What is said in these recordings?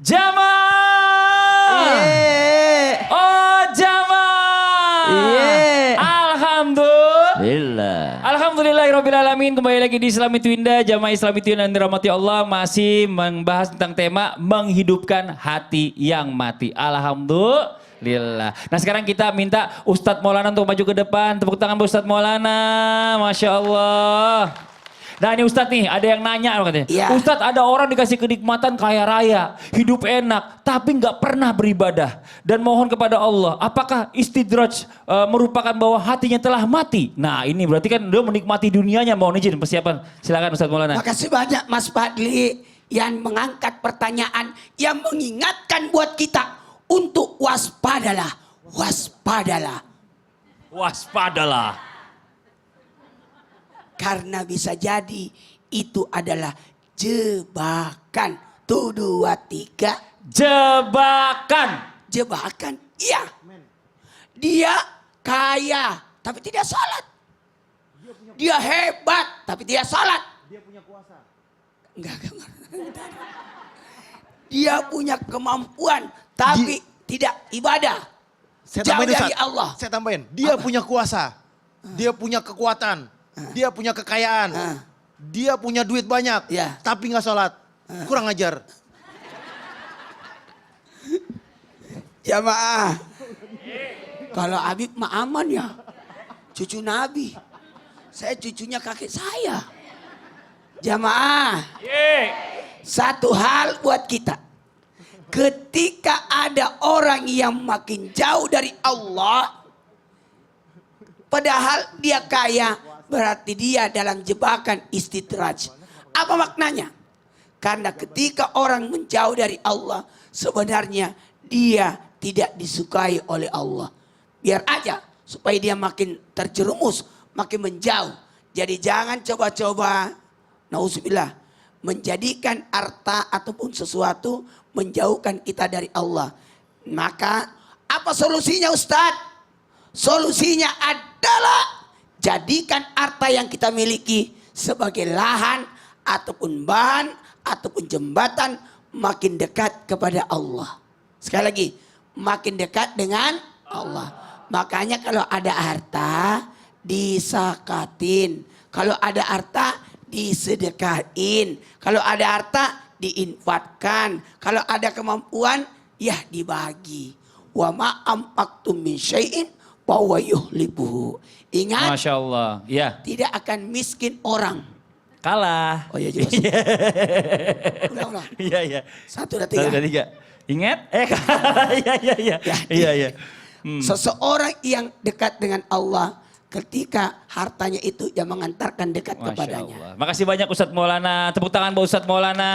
Jamal. Oh Jamal. Alhamdulillah. Alhamdulillahirrabbilalamin. Kembali lagi di Islami Twinda. Jamaah Islami Twinda yang dirahmati Allah. Masih membahas tentang tema menghidupkan hati yang mati. Alhamdulillah. Nah sekarang kita minta Ustadz Maulana untuk maju ke depan. Tepuk tangan buat Ustadz Maulana. Masya Allah. Nah ini Ustadz nih, ada yang nanya katanya. Ya. Ustadz, ada orang dikasih kenikmatan kaya raya, hidup enak, tapi nggak pernah beribadah. Dan mohon kepada Allah, apakah istidraj merupakan bahwa hatinya telah mati? Nah ini berarti kan dia menikmati dunianya, mohon izin persiapan. Silakan Ustadz Maulana. Makasih banyak Mas Fadli yang mengangkat pertanyaan yang mengingatkan buat kita untuk waspadalah, waspadalah. Waspadalah. Karena bisa jadi itu adalah jebakan. Tuh, 2, 3. Jebakan. Jebakan, iya. Dia kaya tapi tidak salat. Dia hebat tapi tidak salat. Dia punya kuasa. Enggak. Dia punya kemampuan tapi tidak ibadah. Jauh dari Allah. Saya tambahin, dia punya kuasa. Dia punya kekuatan. Dia punya kekayaan, dia punya duit banyak, tapi nggak sholat, kurang ajar. Jamaah, kalau Habib mah aman ya, cucu Nabi, saya cucunya kakek saya. Jamaah, satu hal buat kita, ketika ada orang yang makin jauh dari Allah, padahal dia kaya, berarti dia dalam jebakan istidraj. Apa maknanya? Karena ketika orang menjauh dari Allah, sebenarnya dia tidak disukai oleh Allah. Biar aja supaya dia makin terjerumus, makin menjauh. Jadi jangan coba-coba, nauzubillah, menjadikan harta ataupun sesuatu menjauhkan kita dari Allah. Maka apa solusinya Ustadz? Solusinya adalah jadikan harta yang kita miliki sebagai lahan ataupun bahan ataupun jembatan makin dekat kepada Allah. Sekali lagi, makin dekat dengan Allah. Makanya kalau ada harta disakatin. Kalau ada harta disedekahin. Kalau ada harta diinfakkan. Kalau ada kemampuan ya dibagi. Wa ma anfaqtum min syai'in fa huwa yukhlifuhu. Ingat, Masya Allah, ya. Tidak akan miskin orang. Kalah. Oh iya jelas. Ulang. Iya. 1, 2, 3. 1, 2, 3. Ingat? Kalah. Iya. Seseorang yang dekat dengan Allah, ketika hartanya itu yang mengantarkan dekat kepadanya. Allah. Makasih banyak Ustadz Maulana. Tepuk tangan buat Ustadz Maulana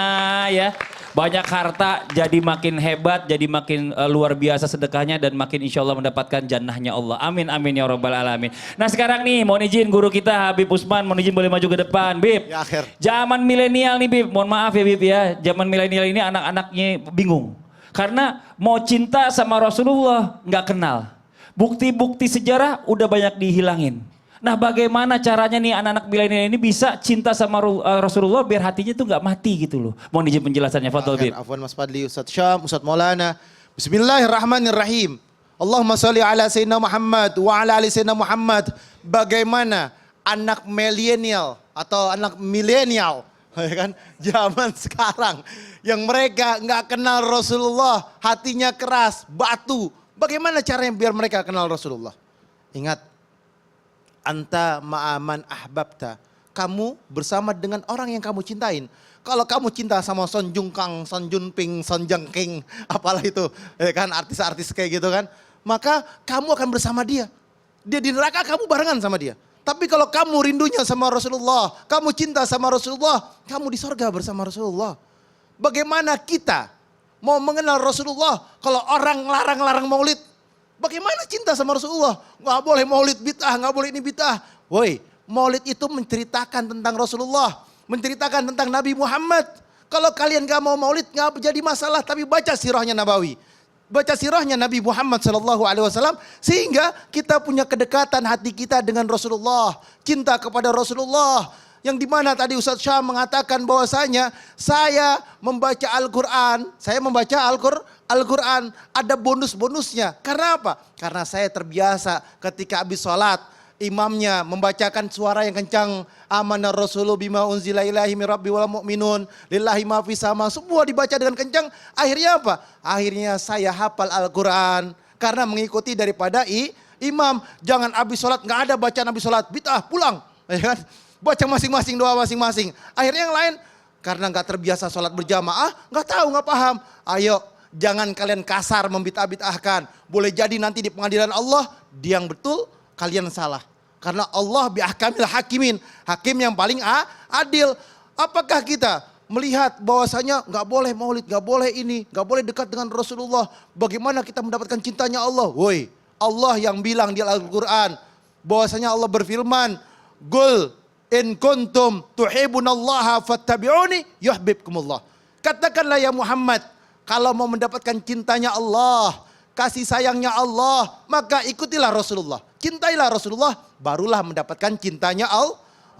ya. Banyak harta jadi makin hebat, jadi makin luar biasa sedekahnya dan makin insya Allah mendapatkan jannahnya Allah. Amin ya rabbal alamin. Nah sekarang nih mohon izin guru kita Habib Usman, mohon izin boleh maju ke depan. Bib, Ya, akhir. Zaman milenial nih Bib, mohon maaf ya Bib ya. Zaman milenial ini anak-anaknya bingung. Karena mau cinta sama Rasulullah nggak kenal. Bukti-bukti sejarah udah banyak dihilangin. Nah bagaimana caranya nih anak-anak milenial ini bisa cinta sama Rasulullah biar hatinya tuh nggak mati gitu loh. Mohon izin penjelasannya, Fadol Bib. Afwan Mas Fadli, Ustadz Syam, Ustadz Maulana. Bismillahirrahmanirrahim. Allahumma salli ala Sayyidina Muhammad wa ala ali Sayyidina Muhammad. Bagaimana anak milenial atau anak milenial kan zaman sekarang yang mereka nggak kenal Rasulullah, hatinya keras, batu. Bagaimana caranya biar mereka kenal Rasulullah? Ingat, anta ma'aman ahbabta. Kamu bersama dengan orang yang kamu cintain. Kalau kamu cinta sama Son Jung Kang, Son Jun Ping, Son Jang King, apalah itu, ya kan artis-artis kayak gitu kan. Maka kamu akan bersama dia. Dia di neraka, kamu barengan sama dia. Tapi kalau kamu rindunya sama Rasulullah, kamu cinta sama Rasulullah, kamu di sorga bersama Rasulullah. Bagaimana kita mau mengenal Rasulullah kalau orang larang-larang maulid? Bagaimana cinta sama Rasulullah? Nggak boleh maulid bid'ah, nggak boleh ini bid'ah. Woi, maulid itu menceritakan tentang Rasulullah, menceritakan tentang Nabi Muhammad. Kalau kalian nggak mau maulid nggak jadi masalah, tapi baca sirahnya Nabawi. Baca sirahnya Nabi Muhammad SAW sehingga kita punya kedekatan hati kita dengan Rasulullah, cinta kepada Rasulullah. Yang dimana tadi Ustadz Syah mengatakan bahwasanya saya membaca Al-Quran, Al-Quran ada bonus-bonusnya. Karena apa? Karena saya terbiasa ketika habis sholat, imamnya membacakan suara yang kencang, amana rasulu bima unzila ilahi min rabbi wal mu'minun lillahi ma fis sama, semua dibaca dengan kencang. Akhirnya apa? Akhirnya saya hafal Al-Quran karena mengikuti daripada imam. Jangan habis sholat nggak ada bacaan habis sholat, bid'ah, pulang, ya kan? Baca masing-masing, doa masing-masing. Akhirnya yang lain karena nggak terbiasa sholat berjamaah, nggak tahu, nggak paham. Ayo, jangan kalian kasar membid'ah-bid'ahkan. Boleh jadi nanti di pengadilan Allah dia yang betul, kalian salah. Karena Allah bi'ahkamil hakimin, hakim yang paling adil. Apakah kita melihat bahwasanya nggak boleh maulid, nggak boleh ini, nggak boleh dekat dengan Rasulullah? Bagaimana kita mendapatkan cintanya Allah? Woi, Allah yang bilang di Al-Quran bahwasanya Allah berfirman, Qul in kuntum tuhibbunallaha fattabi'uni yuhibbukumullah. Katakanlah ya Muhammad, kalau mau mendapatkan cintanya Allah, kasih sayangnya Allah, maka ikutilah Rasulullah. Cintailah Rasulullah, barulah mendapatkan cintanya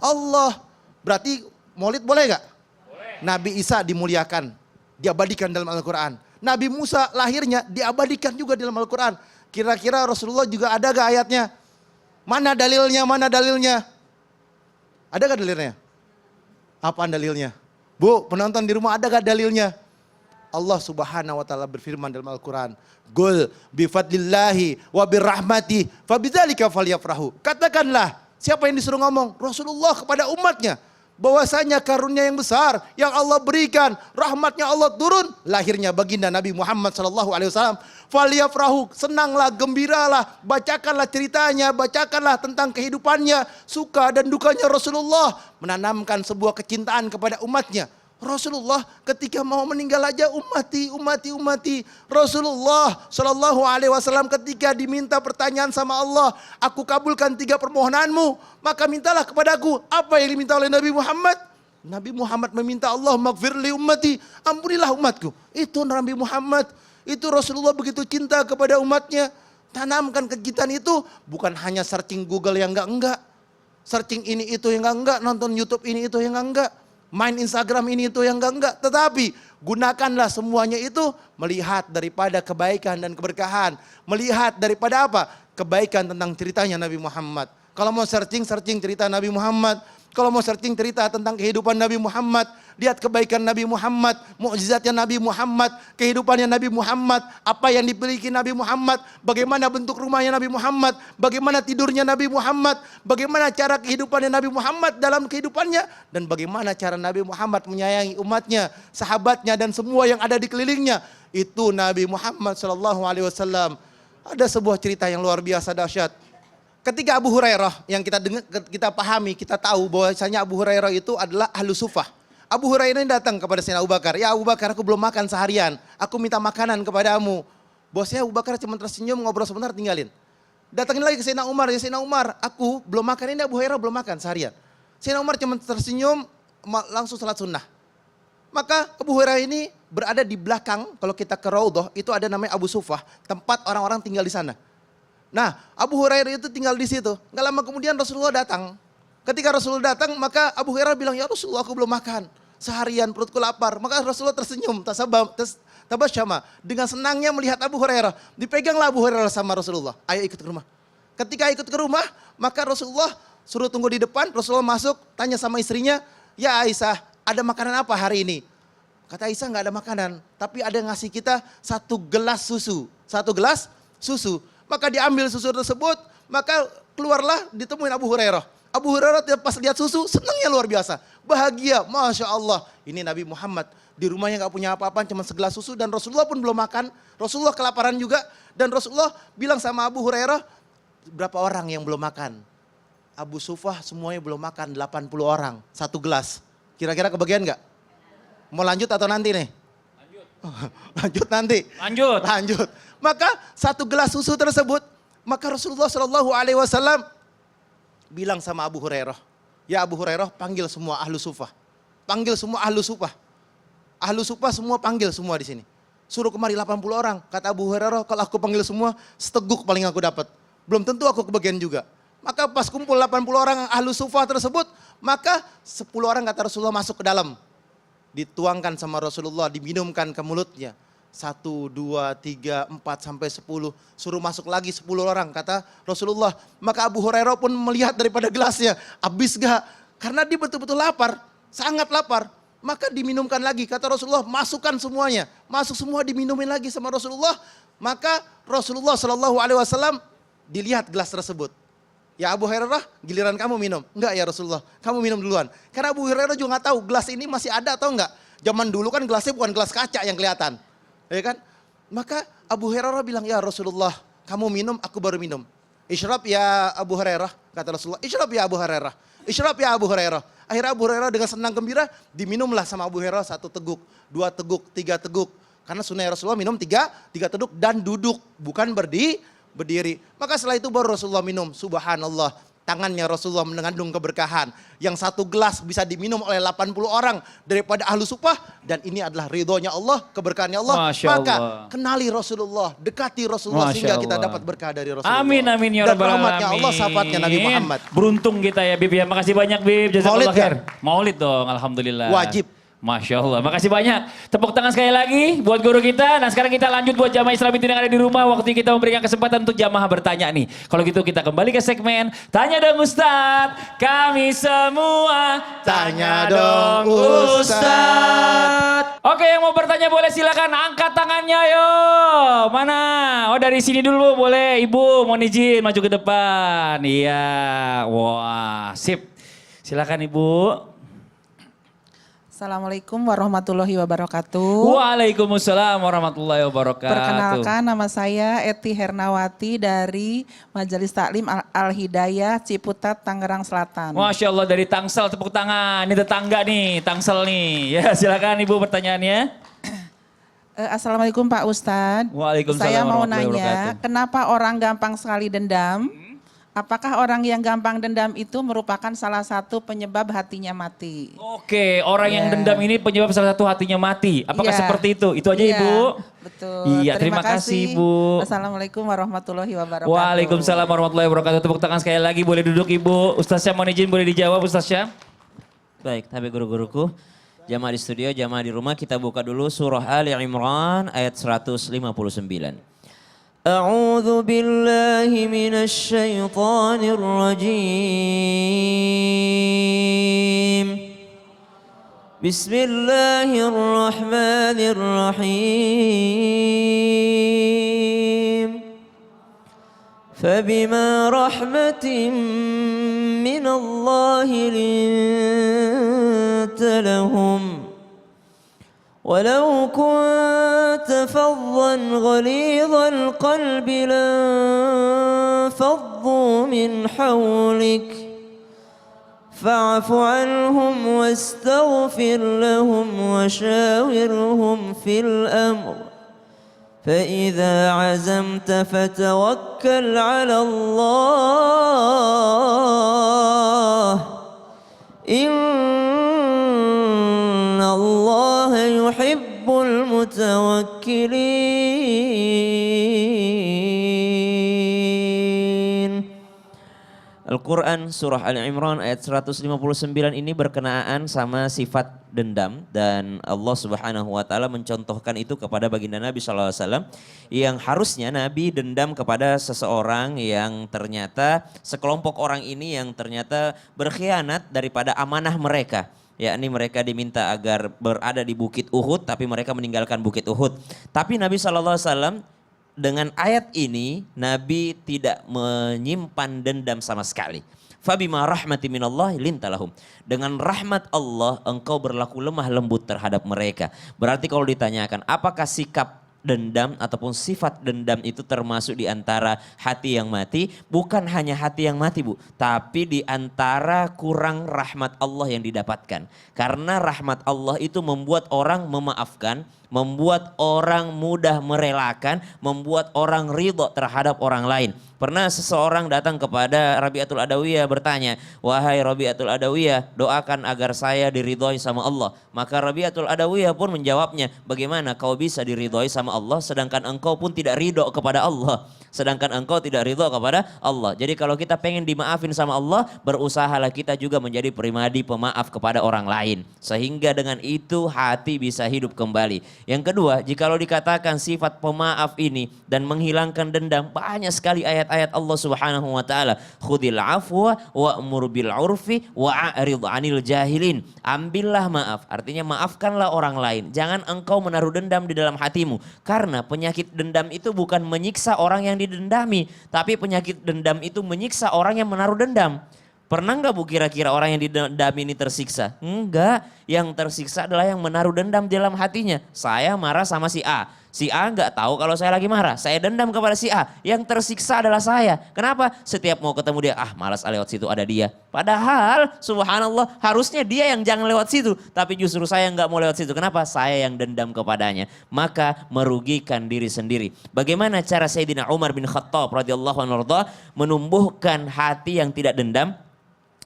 Allah. Berarti maulid boleh gak? Boleh. Nabi Isa dimuliakan, diabadikan dalam Al-Quran. Nabi Musa lahirnya diabadikan juga dalam Al-Quran. Kira-kira Rasulullah juga ada gak ayatnya? Mana dalilnya, mana dalilnya? Ada gak dalilnya? Apaan dalilnya? Bu, penonton di rumah, ada gak dalilnya? Allah Subhanahu wa taala berfirman dalam Al-Qur'an, "Qul bi fadlillahi wa birahmati fabidzalika falyafrahu." Katakanlah, siapa yang disuruh ngomong? Rasulullah kepada umatnya. Bahwasanya karunia yang besar yang Allah berikan, rahmatnya Allah turun, lahirnya baginda Nabi Muhammad SAW. Falyafrahu, senanglah, gembiralah, bacakanlah ceritanya, bacakanlah tentang kehidupannya, suka dan dukanya Rasulullah, menanamkan sebuah kecintaan kepada umatnya. Rasulullah ketika mau meninggal aja umati. Rasulullah Shallallahu Alaihi Wasallam ketika diminta pertanyaan sama Allah, aku kabulkan 3 permohonanmu, maka mintalah kepadaku. Apa yang diminta oleh Nabi Muhammad? Nabi Muhammad meminta Allah maghfirli ummati, ampunilah umatku. Itu Nabi Muhammad, itu Rasulullah begitu cinta kepada umatnya. Tanamkan kecintaan itu, bukan hanya searching Google yang enggak, searching ini itu yang enggak, nonton YouTube ini itu yang enggak, main Instagram ini itu yang enggak, tetapi gunakanlah semuanya itu melihat daripada kebaikan dan keberkahan, melihat daripada apa? Kebaikan tentang ceritanya Nabi Muhammad. Kalau mau searching cerita Nabi Muhammad. Kalau mau searching cerita tentang kehidupan Nabi Muhammad, lihat kebaikan Nabi Muhammad, mukjizatnya Nabi Muhammad, kehidupannya Nabi Muhammad, apa yang dimiliki Nabi Muhammad, bagaimana bentuk rumahnya Nabi Muhammad, bagaimana tidurnya Nabi Muhammad, bagaimana cara kehidupannya Nabi Muhammad dalam kehidupannya, dan bagaimana cara Nabi Muhammad menyayangi umatnya, sahabatnya, dan semua yang ada di kelilingnya. Itu Nabi Muhammad SAW. Ada sebuah cerita yang luar biasa dahsyat. Ketika Abu Hurairah, yang kita dengar, kita pahami, kita tahu bahwasanya Abu Hurairah itu adalah ahlu sufah. Abu Hurairah ini datang kepada Sayyidina Abu Bakar. Ya Abu Bakar, aku belum makan seharian. Aku minta makanan kepadamu. Bosnya Abu Bakar cuma tersenyum, ngobrol sebentar, tinggalin. Datangin lagi ke Sayyidina Umar. Ya Sayyidina Umar, aku belum makan, ini Abu Hurairah belum makan seharian. Sayyidina Umar cuma tersenyum, langsung salat sunnah. Maka Abu Hurairah ini berada di belakang, kalau kita ke Raudhah, itu ada namanya Abu Sufah, tempat orang-orang tinggal di sana. Nah, Abu Hurairah itu tinggal di situ. Gak lama kemudian Rasulullah datang. Ketika Rasulullah datang, maka Abu Hurairah bilang, ya Rasulullah, aku belum makan seharian, perutku lapar. Maka Rasulullah tersenyum, tabasyama, dengan senangnya melihat Abu Hurairah. Dipeganglah Abu Hurairah sama Rasulullah. Ayo ikut ke rumah. Ketika ikut ke rumah, maka Rasulullah suruh tunggu di depan. Rasulullah masuk, tanya sama istrinya, ya Aisyah, ada makanan apa hari ini? Kata Aisyah, nggak ada makanan, tapi ada yang ngasih kita 1 gelas susu. 1 gelas susu. Maka diambil susu tersebut, maka keluarlah ditemuin Abu Hurairah. Abu Hurairah pas lihat susu, senangnya luar biasa. Bahagia, Masya Allah. Ini Nabi Muhammad, di rumahnya gak punya apa-apa, cuma segelas susu. Dan Rasulullah pun belum makan, Rasulullah kelaparan juga. Dan Rasulullah bilang sama Abu Hurairah, berapa orang yang belum makan? Abu Sufah semuanya belum makan, 80 orang, 1 gelas. Kira-kira kebagian gak? Mau lanjut atau nanti nih? Lanjut nanti. Lanjut. Maka 1 gelas susu tersebut, maka Rasulullah Shallallahu Alaihi Wasallam bilang sama Abu Hurairah, ya Abu Hurairah, panggil semua ahlu sufah, panggil semua ahlu sufah semua panggil semua di sini. Suruh kemari 80 orang. Kata Abu Hurairah, kalau aku panggil semua, seteguk paling aku dapat. Belum tentu aku kebagian juga. Maka pas kumpul 80 orang ahlu sufah tersebut, Maka 10 orang kata Rasulullah masuk ke dalam. Dituangkan sama Rasulullah, diminumkan ke mulutnya. 1, 2, 3, 4 sampai 10. Suruh masuk lagi 10 orang kata Rasulullah. Maka Abu Hurairah pun melihat daripada gelasnya. Habis gak? Karena dia betul-betul lapar. Sangat lapar. Maka diminumkan lagi. Kata Rasulullah masukkan semuanya. Masuk semua diminumin lagi sama Rasulullah. Maka Rasulullah SAW dilihat gelas tersebut. Ya Abu Hurairah, giliran kamu minum. Enggak ya Rasulullah, kamu minum duluan. Karena Abu Hurairah juga nggak tahu gelas ini masih ada atau enggak. Zaman dulu kan gelasnya bukan gelas kaca yang kelihatan. Ya kan? Maka Abu Hurairah bilang, ya Rasulullah, kamu minum, aku baru minum. Isyrab ya Abu Hurairah, kata Rasulullah. Isyrab ya Abu Hurairah. Isyrab ya Abu Hurairah. Akhirnya Abu Hurairah dengan senang gembira, diminumlah sama Abu Hurairah 1 teguk, 2 teguk, 3 teguk. Karena sunnah Rasulullah minum 3 teguk dan duduk, bukan berdiri. Maka setelah itu baru Rasulullah minum. Subhanallah, tangannya Rasulullah mengandung keberkahan. Yang 1 gelas bisa diminum oleh 80 orang daripada ahlu supah. Dan ini adalah ridhonya Allah, keberkahannya Allah. Masya Maka Allah. kenali Rasulullah, dekati Rasulullah Masya sehingga kita Allah. dapat berkah dari Rasulullah. Amin amin ya Dan rabbal rahmatnya alamin. Allah, syafaatnya Nabi Muhammad. Beruntung kita ya Bib ya. Makasih banyak Bib. Jazakallah Maulid khair. Maulid dong, alhamdulillah. Wajib. Masya Allah, makasih banyak. Tepuk tangan sekali lagi buat guru kita. Nah sekarang kita lanjut buat jamaah Islami yang ada di rumah. Waktu kita memberikan kesempatan untuk jamaah bertanya nih. Kalau gitu kita kembali ke segmen Tanya Dong Ustadz. Kami semua Tanya Dong Ustadz. Oke, yang mau bertanya boleh silakan angkat tangannya yo. Mana? Oh dari sini dulu boleh. Ibu mohon izin maju ke depan. Iya. Wah, sip. Silakan Ibu. Assalamualaikum warahmatullahi wabarakatuh. Waalaikumsalam warahmatullahi wabarakatuh. Perkenalkan nama saya Eti Hernawati dari Majelis Taklim Al-Hidayah Ciputat, Tangerang Selatan. Masya Allah dari Tangsel, tepuk tangan. Ini tetangga nih, Tangsel nih. Ya silakan Ibu pertanyaannya. Assalamualaikum Pak Ustadz. Waalaikumsalam Saya mau warahmatullahi nanya, wabarakatuh. kenapa orang gampang sekali dendam? Apakah orang yang gampang dendam itu merupakan salah satu penyebab hatinya mati? Oke, orang yang Ya. dendam ini penyebab salah satu hatinya mati. Apakah Iya. seperti itu? Itu aja Iya, Ibu. Betul. Iya, terima kasih, Bu. Assalamualaikum warahmatullahi wabarakatuh. Waalaikumsalam warahmatullahi wabarakatuh. Tepuk tangan sekali lagi. Boleh duduk Ibu. Ustaznya mohon izin boleh dijawab Ustaznya. Baik, tapi guru-guruku, jamaah di studio, jamaah di rumah, kita buka dulu surah Ali Imran ayat 159. A'udzu billahi minasy syaithanir rajim. Bismillahirrahmanirrahim. فبما رحمة من الله لنت لهم ولو كنت فظا غليظ القلب لانفضوا من حولك فاعف عنهم واستغفر لهم وشاورهم في الأمر فإذا عزمت فتوكل على الله إن الله يحب المتوكلين. Al-Quran Surah Al-Imran ayat 159 ini berkenaan sama sifat dendam. Dan Allah Subhanahu Wa Taala mencontohkan itu kepada baginda Nabi SAW. Yang harusnya Nabi dendam kepada seseorang yang ternyata sekelompok orang ini yang ternyata berkhianat daripada amanah mereka. Yakni mereka diminta agar berada di Bukit Uhud tapi mereka meninggalkan Bukit Uhud. Tapi Nabi SAW dengan ayat ini Nabi tidak menyimpan dendam sama sekali. Fabima rahmati minallahi lintalahum. Dengan rahmat Allah engkau berlaku lemah lembut terhadap mereka. Berarti kalau ditanyakan apakah sikap dendam ataupun sifat dendam itu termasuk di antara hati yang mati? Bukan hanya hati yang mati Bu, tapi di antara kurang rahmat Allah yang didapatkan. Karena rahmat Allah itu membuat orang memaafkan, membuat orang mudah merelakan, membuat orang ridho terhadap orang lain. Pernah seseorang datang kepada Rabi'atul Adawiyah bertanya, wahai Rabi'atul Adawiyah, doakan agar saya diridhoi sama Allah. Maka Rabi'atul Adawiyah pun menjawabnya, bagaimana kau bisa diridhoi sama sama Allah, sedangkan engkau pun tidak ridho kepada Allah. Sedangkan engkau tidak ridho kepada Allah. Jadi kalau kita pengen dimaafin sama Allah, berusahalah kita juga menjadi pribadi pemaaf kepada orang lain. Sehingga dengan itu hati bisa hidup kembali. Yang kedua, jikalau dikatakan sifat pemaaf ini dan menghilangkan dendam, banyak sekali ayat-ayat Allah Subhanahu wa taala. Khudil afwa wa'mur bil urfi wa'rid 'anil jahilin. Ambillah maaf, artinya maafkanlah orang lain. Jangan engkau menaruh dendam di dalam hatimu. Karena penyakit dendam itu bukan menyiksa orang yang didendami, tapi penyakit dendam itu menyiksa orang yang menaruh dendam. Pernah nggak Bu kira-kira orang yang didendami ini tersiksa? Enggak, yang tersiksa adalah yang menaruh dendam di dalam hatinya. Saya marah sama si A. Si A nggak tahu kalau saya lagi marah. Saya dendam kepada si A. Yang tersiksa adalah saya. Kenapa? Setiap mau ketemu dia, malas lewat situ ada dia. Padahal subhanallah harusnya dia yang jangan lewat situ. Tapi justru saya nggak mau lewat situ. Kenapa? Saya yang dendam kepadanya. Maka merugikan diri sendiri. Bagaimana cara Sayyidina Umar bin Khattab radhiyallahu anhu menumbuhkan hati yang tidak dendam?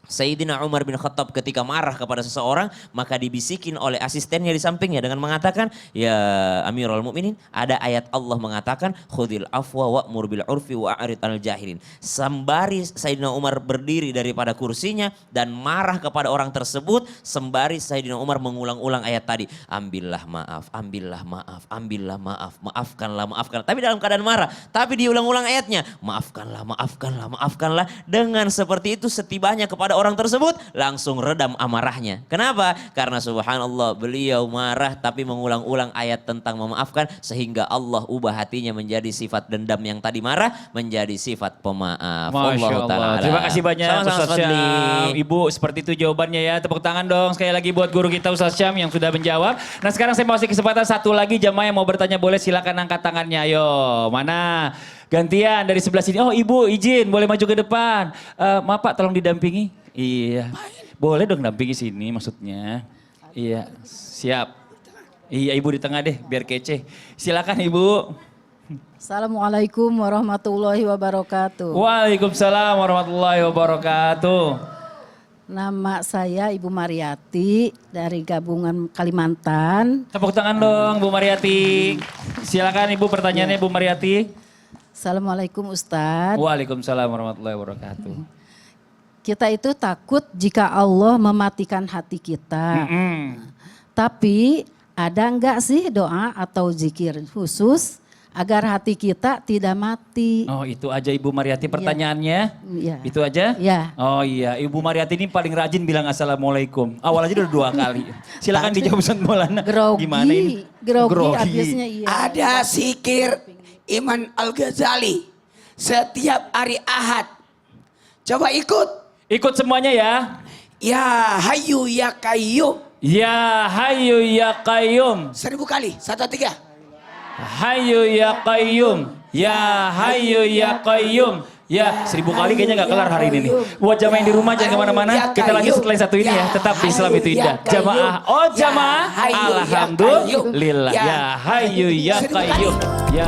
Sayyidina Umar bin Khattab ketika marah kepada seseorang, maka dibisikin oleh asistennya di sampingnya dengan mengatakan, ya Amirul Mukminin, ada ayat Allah mengatakan, khudil afwa wa'mur bil urfi wa'rid 'anil jahilin. Sembari Sayyidina Umar berdiri daripada kursinya dan marah kepada orang tersebut, sembari Sayyidina Umar mengulang-ulang ayat tadi, ambillah maaf, ambillah maaf, ambillah maaf, maafkanlah, maafkanlah. Tapi dalam keadaan marah, tapi diulang-ulang ayatnya, maafkanlah, maafkanlah, maafkanlah. Dengan seperti itu setibanya kepada orang tersebut langsung redam amarahnya. Kenapa? Karena subhanallah beliau marah tapi mengulang-ulang ayat tentang memaafkan sehingga Allah ubah hatinya menjadi sifat dendam yang tadi marah menjadi sifat pemaaf. Masya Allah. Terima kasih banyak Sama-sama, Ustaz Mas Fadli. Syam. Ibu seperti itu jawabannya ya. Tepuk tangan dong sekali lagi buat guru kita Ustaz Syam yang sudah menjawab. Nah sekarang saya mau kasih kesempatan satu lagi jamaah yang mau bertanya boleh silakan angkat tangannya. Ayo mana? Gantian dari sebelah sini. Oh ibu izin boleh maju ke depan. Maaf Pak tolong didampingi. Iya. Boleh dong dampingi sini maksudnya. Iya siap. Iya ibu di tengah deh biar kece. Silakan ibu. Assalamualaikum warahmatullahi wabarakatuh. Waalaikumsalam warahmatullahi wabarakatuh. Nama saya Ibu Mariati dari Gabungan Kalimantan. Tepuk tangan dong Bu Mariati. Silakan ibu pertanyaannya Bu Mariati. Assalamualaikum Ustadz. Waalaikumsalam warahmatullahi wabarakatuh. Kita itu takut jika Allah mematikan hati kita. Tapi ada enggak sih doa atau zikir khusus agar hati kita tidak mati? Oh itu aja Ibu Mariati pertanyaannya. Iya. Itu aja? Iya. Oh iya Ibu Mariati ini paling rajin bilang assalamualaikum. Awal aja udah 2 kali. Silakan dijawab Ustaz Maulana. Grogi. Gimana ini? Grogi habisnya iya. Ada zikir Imam Al-Ghazali setiap hari Ahad. Coba ikut. Ikut semuanya ya. Ya Hayyu Ya Qayyum. Ya Hayyu Ya Qayyum. 1000 kali. 1, 2, 3. Hayyu Ya Qayyum. Ya Hayyu Ya Qayyum. Ya 1000 kali kayaknya gak kelar hari ini nih. Buat jamaah yang di rumah jangan kemana-mana. Kita lanjut setelah yang satu ini ya. Tetap di Islam itu indah. Jamaah. Oh jamaah. Alhamdulillah. Ya Hayyu Ya Qayyum. Ya.